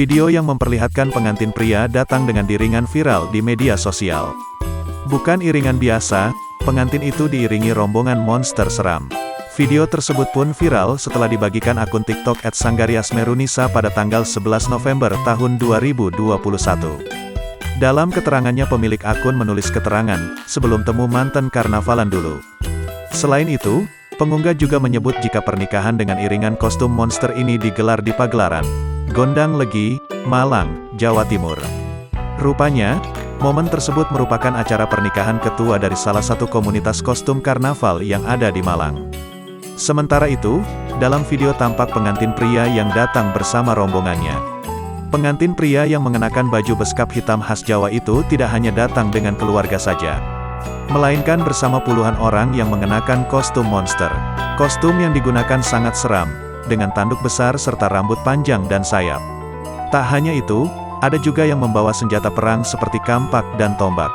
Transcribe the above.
Video yang memperlihatkan pengantin pria datang dengan iringan viral di media sosial. Bukan iringan biasa, pengantin itu diiringi rombongan monster seram. Video tersebut pun viral setelah dibagikan akun TikTok @sanggariasmerunisa pada tanggal 11 November tahun 2021. Dalam keterangannya pemilik akun menulis keterangan, sebelum temu mantan karnavalan dulu. Selain itu, pengunggah juga menyebut jika pernikahan dengan iringan kostum monster ini digelar di pagelaran Gondang Legi, Malang, Jawa Timur. Rupanya, momen tersebut merupakan acara pernikahan ketua dari salah satu komunitas kostum karnaval yang ada di Malang. Sementara itu, dalam video tampak pengantin pria yang datang bersama rombongannya. Pengantin pria yang mengenakan baju beskap hitam khas Jawa itu tidak hanya datang dengan keluarga saja, melainkan bersama puluhan orang yang mengenakan kostum monster. Kostum yang digunakan sangat seram, dengan tanduk besar serta rambut panjang dan sayap. Tak hanya itu, ada juga yang membawa senjata perang seperti kampak dan tombak.